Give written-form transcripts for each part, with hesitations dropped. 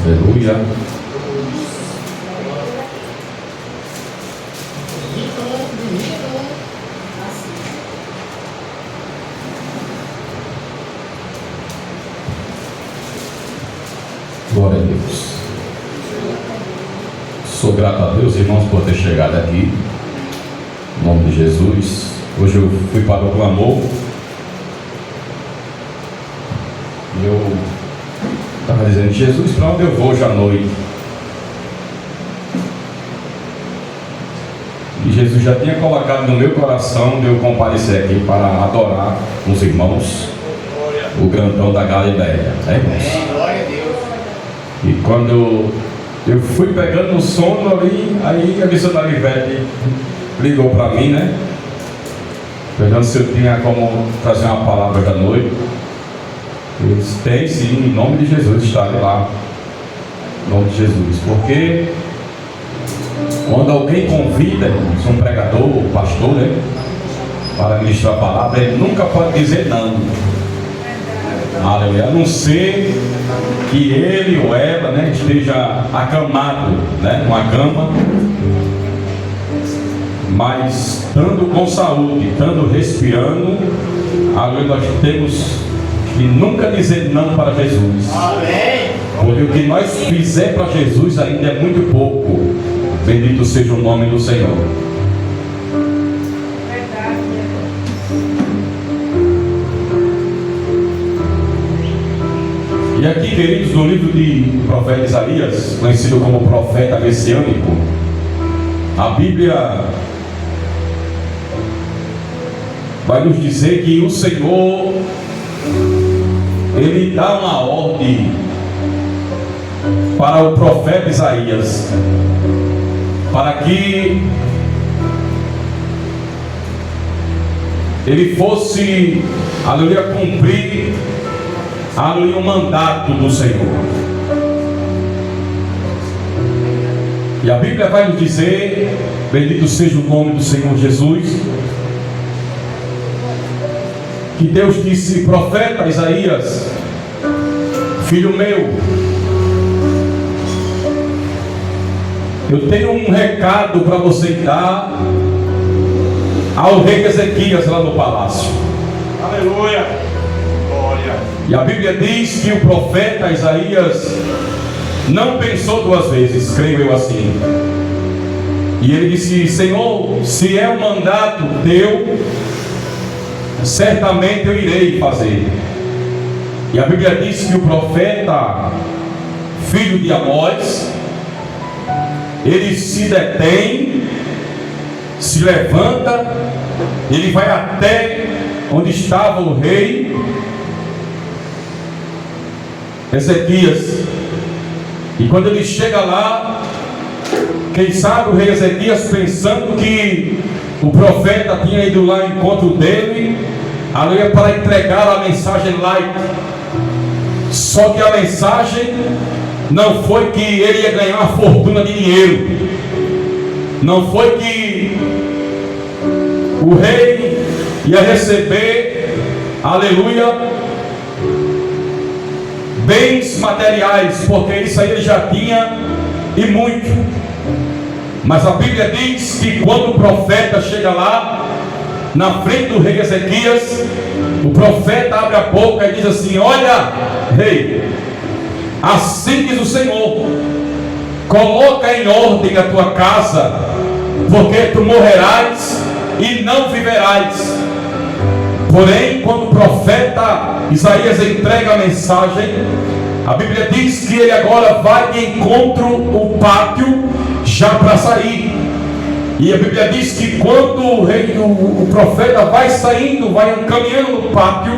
Aleluia. Glória a Deus. Sou grato a Deus, irmãos, por ter chegado aqui. Em nome de Jesus. Hoje eu fui para o clamor. E eu estava dizendo: Jesus, para onde eu vou hoje à noite? E Jesus já tinha colocado no meu coração de eu comparecer aqui para adorar os irmãos, o grandão da Galileia. Glória a Deus. E quando eu fui pegando no sono ali, aí a missionária Ivete ligou para mim, né? Perguntando se eu tinha como trazer uma palavra da noite. Eu disse: tem sim, em nome de Jesus, estarei lá. Em nome de Jesus. Porque quando alguém convida um pregador, um pastor, né, para ministrar a palavra, ele nunca pode dizer não. Aleluia. A não ser que ele ou ela, né, esteja acamado, né, numa cama, mas estando com saúde, estando respirando, aleluia, nós temos que nunca dizer não para Jesus. Amém. Porque o que nós fizermos para Jesus ainda é muito pouco. Bendito seja o nome do Senhor. E aqui, queridos, no livro de profeta Isaías, conhecido como profeta messiânico, a Bíblia vai nos dizer que o Senhor, Ele dá uma ordem para o profeta Isaías, para que ele fosse, aleluia, cumprir, aleluia, o mandato do Senhor. E a Bíblia vai nos dizer, bendito seja o nome do Senhor Jesus, que Deus disse: profeta Isaías, filho meu, eu tenho um recado para você dar ao rei Ezequias lá no palácio. Aleluia. Glória. E a Bíblia diz que o profeta Isaías não pensou duas vezes, creio eu assim. E ele disse: Senhor, se é um mandato teu, certamente eu irei fazer. E a Bíblia diz que o profeta, filho de Amós, ele se detém, se levanta, ele vai até onde estava o rei Ezequias. E quando ele chega lá, quem sabe o rei Ezequias, pensando que o profeta tinha ido lá ao encontro dele, aleluia, para entregar a mensagem light. Só que a mensagem não foi que ele ia ganhar uma fortuna de dinheiro, não foi que o rei ia receber, aleluia, bens materiais, porque isso aí ele já tinha e muito. Mas a Bíblia diz que quando o profeta chega lá na frente do rei Ezequias, o profeta abre a boca e diz assim: olha, rei, assim diz o Senhor, coloca em ordem a tua casa, porque tu morrerás e não viverás. Porém, quando o profeta Isaías entrega a mensagem, a Bíblia diz que ele agora vai de encontro o pátio já para sair. E a Bíblia diz que quando o profeta vai saindo, vai caminhando no pátio,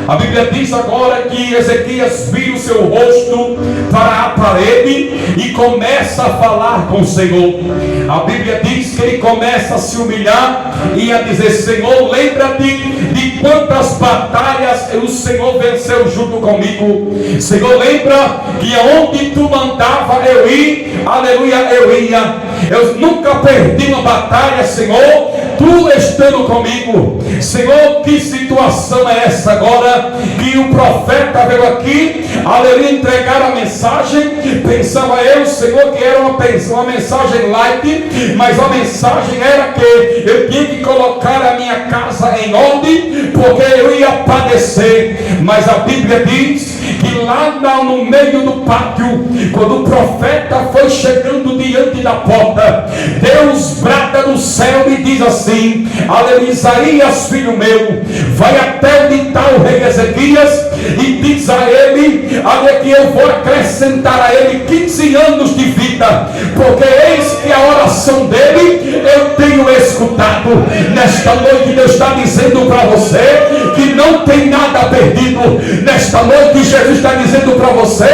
a Bíblia diz agora que Ezequias vira o seu rosto para a parede e começa a falar com o Senhor. A Bíblia diz que ele começa a se humilhar e a dizer: Senhor, lembra-te de quantas batalhas o Senhor venceu junto comigo. Senhor, lembra que aonde tu mandava eu ir, aleluia, eu ia. Eu nunca perdi uma batalha, Senhor, Tu estando comigo. Senhor, que situação é essa agora? Que o profeta veio aqui, aleluia, entregar a mensagem. Pensava eu, Senhor, que era uma mensagem light, mas a mensagem era que eu tinha que colocar a minha casa em ordem, porque eu ia padecer. Mas a Bíblia diz que lá no meio do pátio, quando o profeta foi chegando diante da porta, Deus brada do céu e diz assim: aleluia, Isaías, filho meu, vai até onde está o rei Ezequias e diz a ele, aleluia, que eu vou acrescentar a ele 15 anos de vida, porque eis que a oração dele eu tenho escutado. Nesta noite Deus está dizendo para você que não tem nada perdido. Nesta noite Jesus está dizendo para você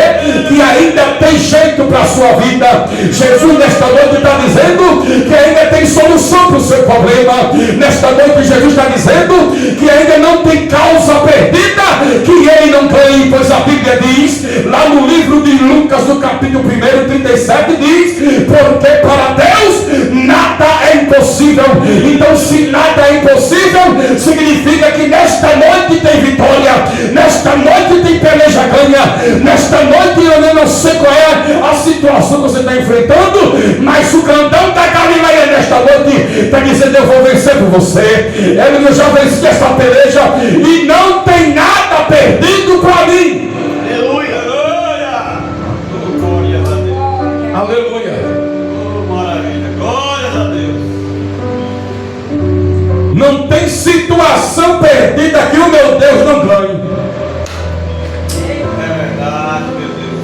que ainda tem jeito para a sua vida. Jesus nesta noite está dizendo que ainda tem solução para o seu problema. Nesta noite Jesus está dizendo que ainda não tem causa perdida que ele não ganhe, pois a Bíblia diz lá no livro de Lucas, no capítulo 1, 37, diz: porque para Deus nada é impossível. Então, se nada é impossível, significa que nesta noite tem vitória, nesta noite tem peleja ganha, nesta noite eu não sei qual é a situação que você está enfrentando, mas o grandão da Galileia nesta noite está dizendo: eu vou vencer por você. Eu já venci essa peleja e não tem nada perdido para mim. Aleluia. Aleluia. Glória a Deus. Aleluia. Oh, maravilha. Glórias a Deus. Não tem situação perdida que o meu Deus não ganhe. É verdade, meu Deus.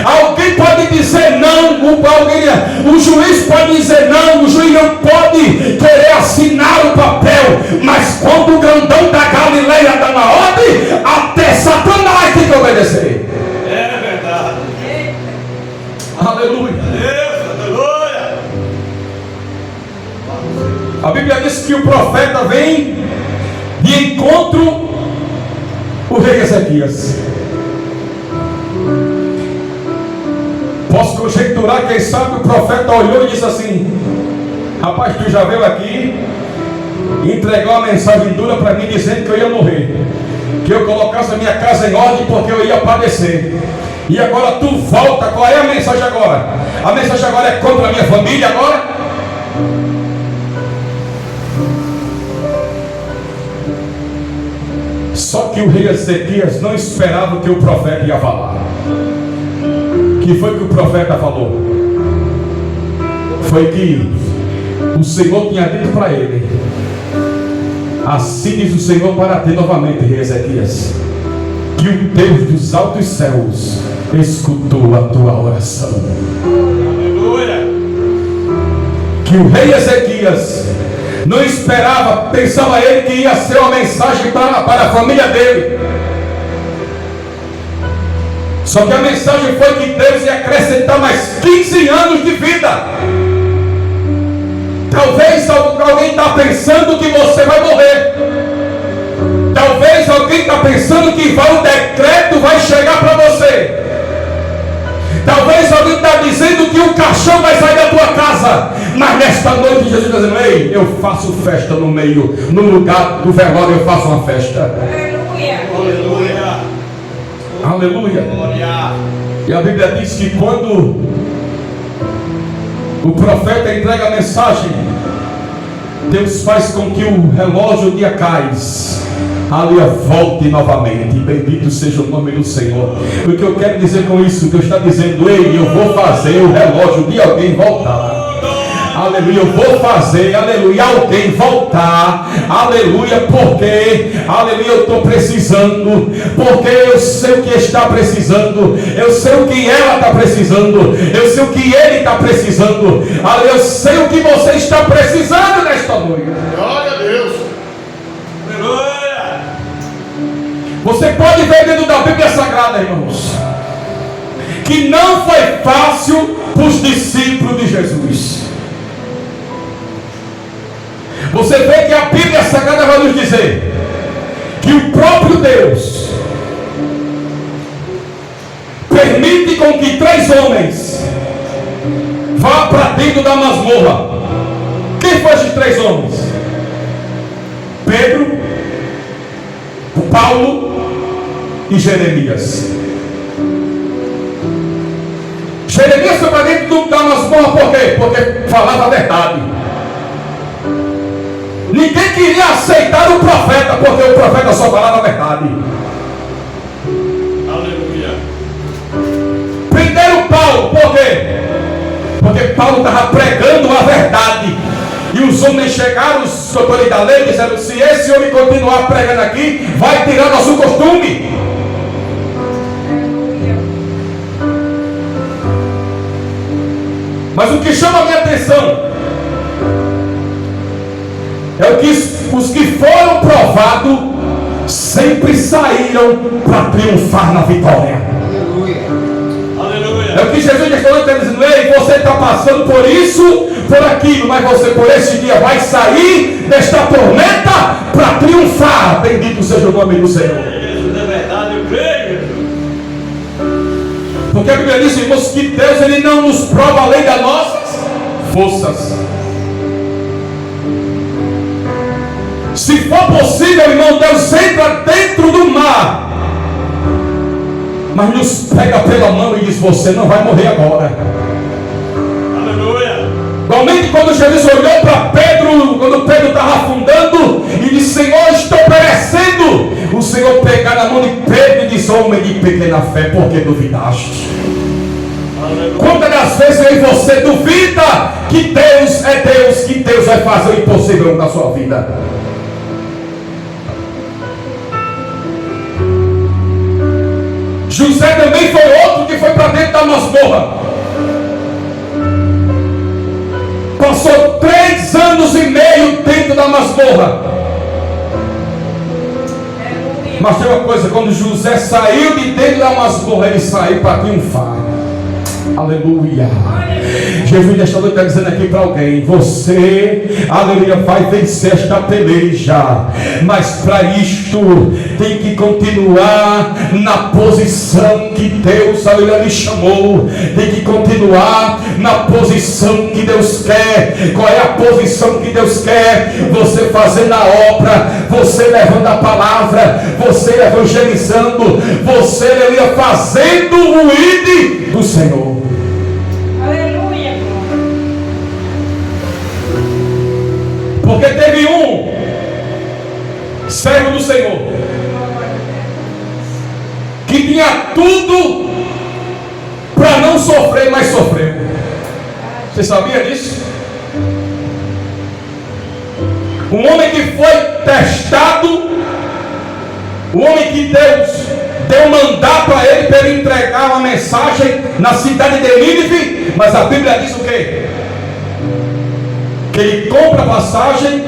Alguém pode dizer não, o juiz pode dizer não, o juiz não pode querer assinar o papel, mas quando o grandão da Galileia dá na ordem, até Satanás tem que obedecer. É verdade. Aleluia. Deus, aleluia. A Bíblia diz que o profeta vem de encontro o rei Ezequias. Posso conjecturar, quem sabe o profeta olhou e disse assim: rapaz, tu já veio aqui e entregou uma mensagem dura para mim, dizendo que eu ia morrer, que eu colocasse a minha casa em ordem porque eu ia padecer, e agora tu volta. Qual é a mensagem agora? A mensagem agora é contra a minha família agora? Só que o rei Ezequias não esperava o que o profeta ia falar. Que foi que o profeta falou? Foi que o Senhor tinha dito para ele: assim diz o Senhor para ti novamente, rei Ezequias, que o Deus dos altos céus escutou a tua oração. Aleluia. Que o rei Ezequias não esperava, pensava ele que ia ser uma mensagem para a família dele. Só que a mensagem foi que Deus ia acrescentar mais 15 anos de vida. Talvez alguém está pensando que você vai morrer. Talvez alguém está pensando que o decreto vai chegar para você. Talvez alguém está dizendo que o caixão vai sair da tua casa. Mas nesta noite Jesus está dizendo: ei, eu faço festa no lugar do velório, eu faço uma festa. Aleluia. Aleluia. Aleluia. Glória. E a Bíblia diz que quando o profeta entrega a mensagem, Deus faz com que o relógio de Acais volte novamente. Bendito seja o nome do Senhor. O que eu quero dizer com isso? Deus está dizendo: ei, eu vou fazer o relógio de alguém voltar. Aleluia, eu vou fazer, aleluia, alguém voltar, aleluia, porque, aleluia, eu estou precisando, porque eu sei o que está precisando, eu sei o que ela está precisando, eu sei o que ele está precisando, aleluia, eu sei o que você está precisando nesta noite. Glória a Deus. Aleluia. Você pode ver dentro da Bíblia Sagrada, irmãos, que não foi fácil para os discípulos de Jesus. Você vê que a Bíblia Sagrada vai nos dizer que o próprio Deus permite com que 3 homens vá para dentro da masmorra. Quem foi esses 3 homens? Pedro, o Paulo e Jeremias. Jeremias foi para dentro da masmorra por quê? Porque falava a verdade. Ninguém queria aceitar o profeta, porque o profeta só falava a verdade. Aleluia. Prenderam Paulo, por quê? Porque Paulo estava pregando a verdade. E os homens chegaram, os doutores da lei, disseram: se esse homem continuar pregando aqui, vai tirar nosso costume. Mas o que chama a minha atenção é o que os que foram provados sempre saíram para triunfar na vitória. Aleluia. É o que Jesus está dizendo: ei, você está passando por isso, por aquilo, mas você por esse dia vai sair desta tormenta para triunfar. Bendito seja o nome do Senhor. Jesus é verdade, eu creio, Jesus. Porque a Bíblia diz, irmãos, que Deus ele não nos prova além das nossas forças. Se for possível, irmão, Deus entra dentro do mar, mas nos pega pela mão e diz: você não vai morrer agora. Aleluia. Igualmente quando Jesus olhou para Pedro, quando Pedro estava afundando, e disse: Senhor, estou perecendo. O Senhor pega na mão de Pedro e diz: homem de pequena fé, por que duvidaste? Aleluia. Quantas das vezes aí você duvida que Deus é Deus, que Deus vai fazer o impossível na sua vida? José também foi outro que foi para dentro da masmorra. Passou 3 anos e meio dentro da masmorra. Mas tem uma coisa: quando José saiu de dentro da masmorra, ele saiu para triunfar. Aleluia. Jesus nesta noite está dizendo aqui para alguém: você, aleluia, vai vencer esta peleja, mas para isto tem que continuar na posição que Deus, aleluia, lhe chamou. Tem que continuar na posição que Deus quer. Qual é a posição que Deus quer? Você fazendo a obra, você levando a palavra, você evangelizando, você, aleluia, fazendo o ID do Senhor. Porque teve um servo do Senhor que tinha tudo para não sofrer, mas sofreu. Você sabia disso? Um homem que foi testado, um homem que Deus deu mandato a ele para ele entregar uma mensagem na cidade de Nínive, mas a Bíblia diz o quê? Que ele compra a passagem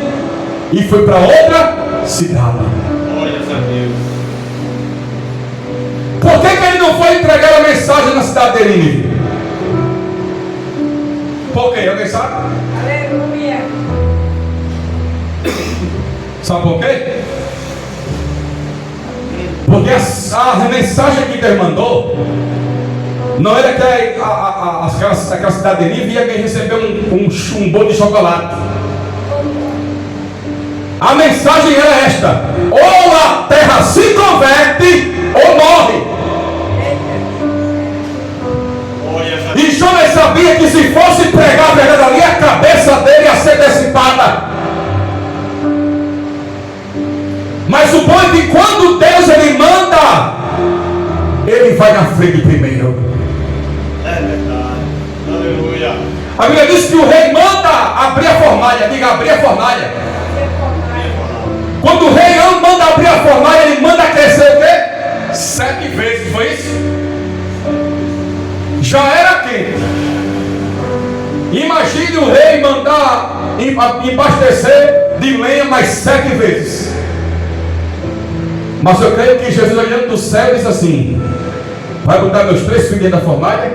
e foi para outra cidade. Glória a Deus. Por que ele não foi entregar a mensagem na cidade de Nínive? Por quê? Alguém sabe? Aleluia. Sabe por quê? Porque a mensagem que Deus mandou não era que aquela cidade de Nínive ia receber um bolo de chocolate. A mensagem era esta: ou a terra se converte ou morre. E Jonas sabia que se fosse pregar a verdade ali, a cabeça dele ia ser decipada. Mas o bom é que quando Deus ele manda, ele vai na frente primeiro. É verdade. Aleluia. A Bíblia diz que o rei manda abrir a fornalha. Diga: abrir a fornalha. Quando o rei manda abrir a fornalha, ele manda crescer o quê? 7 vezes, foi isso? Já era quente. Imagine o rei mandar abastecer de lenha mais 7 vezes. Mas eu creio que Jesus, olhando do céu, disse assim: vai botar meus 3 filhos dentro da fornalha,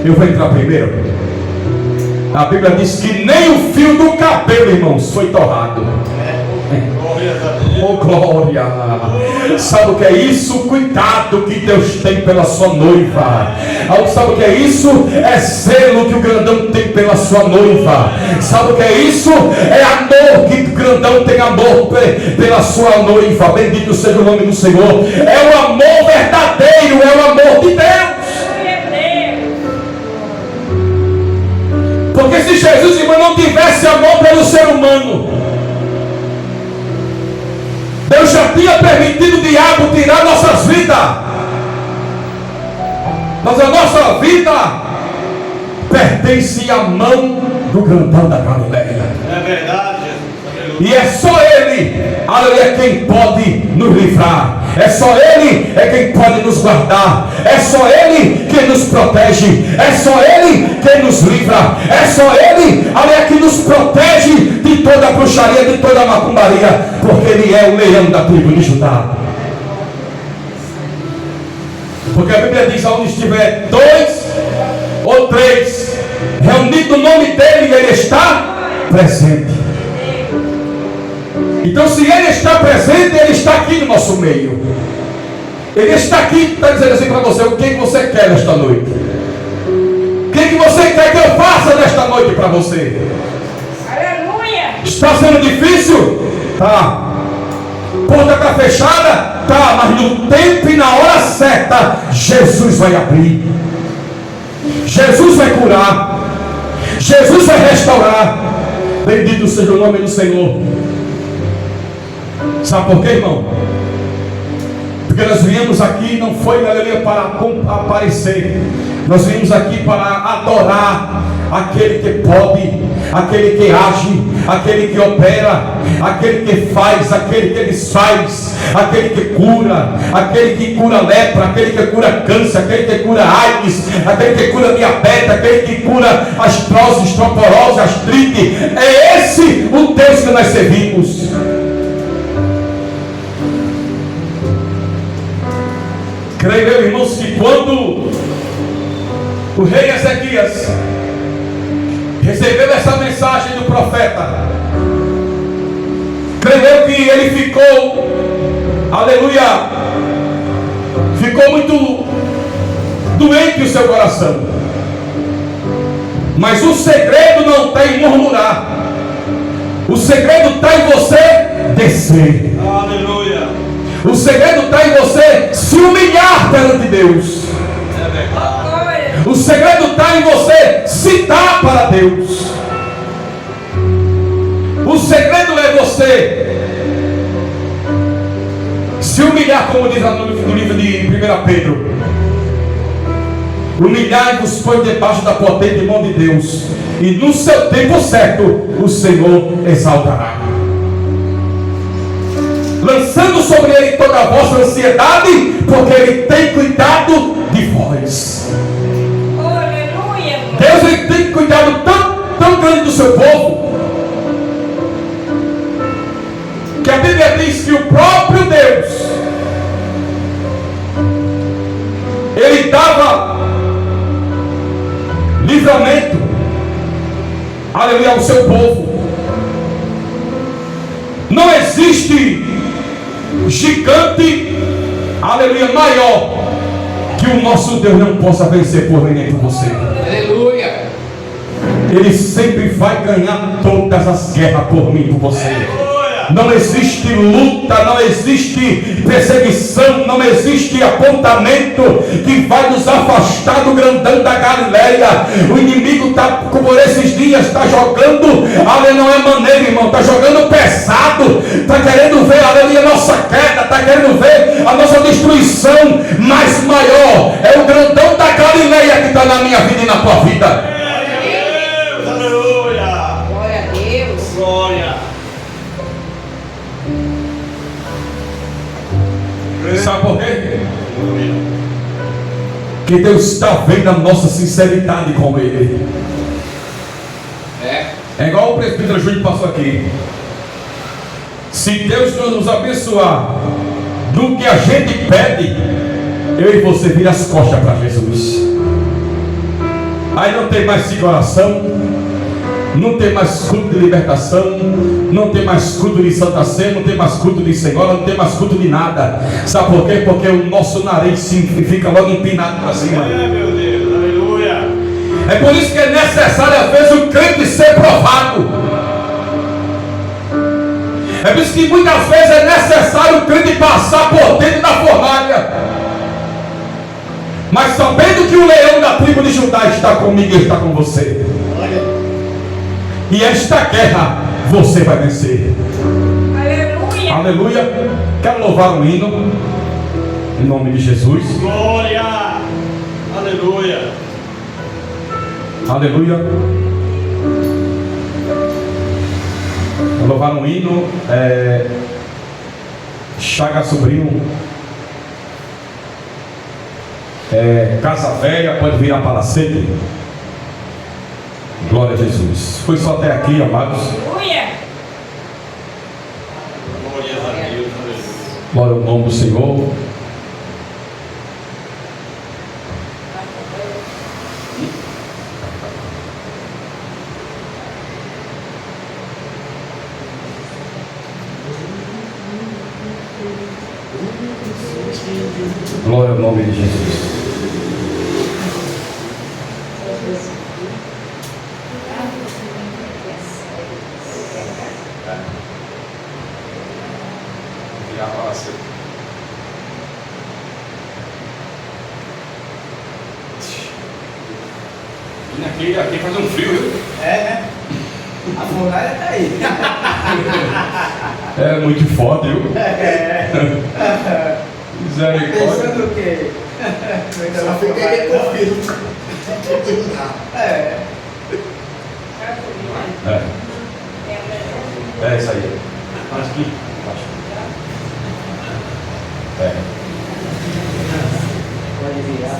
eu vou entrar primeiro. A Bíblia diz que nem o fio do cabelo, irmãos, foi torrado. Glória a Deus. Oh glória! Sabe o que é isso? Cuidado que Deus tem pela sua noiva. Sabe o que é isso? É zelo que o grandão tem pela sua noiva. Sabe o que é isso? É amor que o grandão tem amor pela sua noiva. Bendito seja o nome do Senhor. É o amor verdadeiro, é o amor de Deus. Porque se Jesus, irmão, não tivesse amor pelo ser humano, Deus já tinha permitido o diabo tirar nossas vidas. Mas a nossa vida pertence à mão do grandão da Galileia. É verdade, Jesus. E é só Ele, aleluia, quem pode nos livrar. É só Ele quem pode nos guardar. É só Ele quem nos protege. É só Ele quem nos livra. É só Ele, aleluia, que nos protege de toda a bruxaria, de toda a macumbaria. Porque Ele é o leão da tribo de Judá. Porque a Bíblia diz: aonde estiver 2 ou 3 reunido no nome dEle, Ele está presente. Então, se Ele está presente, Ele está aqui no nosso meio. Ele está aqui, está dizendo assim para você: o que você quer nesta noite? O que você quer que eu faça nesta noite para você? Aleluia! Está sendo difícil? Tá. Porta está fechada? Tá, mas no tempo e na hora certa, Jesus vai abrir. Jesus vai curar. Jesus vai restaurar. Bendito seja o nome do Senhor. Sabe por quê, irmão? Porque nós viemos aqui, não foi, aleluia, para aparecer. Nós viemos aqui para adorar aquele que pode, aquele que age, aquele que opera, aquele que faz, aquele que desfaz, aquele que cura lepra, aquele que cura câncer, aquele que cura AIDS, aquele que cura diabetes, aquele que cura astrose, osteoporose, artrite. É esse o Deus que nós servimos. Creio eu, irmãos, que quando o rei Ezequias recebeu essa mensagem do profeta, creio eu que ele ficou, aleluia, ficou muito doente o seu coração. Mas o segredo não está em murmurar. O segredo está em você descer. Aleluia. O segredo está em você se humilhar perante Deus. É verdade. O segredo está em você citar para Deus. O segredo é você se humilhar, como diz no livro de 1 Pedro. Humilhai-vos, pois, debaixo da potente mão de Deus, e no seu tempo certo o Senhor exaltará, lançando sobre Ele toda a vossa ansiedade, porque Ele tem cuidado de vós. Aleluia! Deus, Ele tem cuidado tão grande do seu povo, que a Bíblia diz que o próprio Deus, Ele dava livramento, aleluia, ao seu povo. Não existe gigante, aleluia, maior que o nosso Deus não possa vencer por mim nem por você. Aleluia. Ele sempre vai ganhar todas as guerras por mim e por você. Não existe luta, não existe perseguição, não existe apontamento que vai nos afastar do grandão da Galileia. O inimigo está, por esses dias, está jogando, aleluia, não é maneiro, irmão, está jogando pesado, está querendo ver, aleluia, a nossa queda, está querendo ver a nossa destruição, mas maior é o grandão da Galileia que está na minha vida e na tua vida. Aleluia. Glória a Deus! Glória. Sabe por quê? Que Deus está vendo a nossa sinceridade com Ele. É igual o presbítero Júlio passou aqui. Se Deus nos abençoar do que a gente pede, eu e você vira as costas para Jesus. Aí não tem mais oração, não tem mais culto de libertação, não tem mais culto de Santa Ceia, não tem mais culto de Senhora, não tem mais culto de nada. Sabe por quê? Porque o nosso nariz fica logo empinado para cima. Meu Deus, aleluia. É por isso que é necessário às vezes o crente ser provado. É por isso que muitas vezes é necessário o crente passar por dentro da fornalha. Mas sabendo que o leão da tribo de Judá está comigo e está com você. E esta guerra você vai vencer. Aleluia. Aleluia. Quero louvar um hino em nome de Jesus. Glória. Aleluia. Aleluia. Vou louvar um hino. Chaga Sobrinho. Casa Velha, pode virar Palacete. Glória a Jesus. Foi só até aqui, amados. Aleluia. Glória a Deus. Aleluia. Glória ao nome do Senhor. Glória ao nome de Jesus. Aqui faz um frio, viu? Né? A fornalha tá aí. É muito foda, viu? Misericórdia. Pensando o quê? Só fiquei aqui com o filho. É isso aí. Acho que. Pode virar,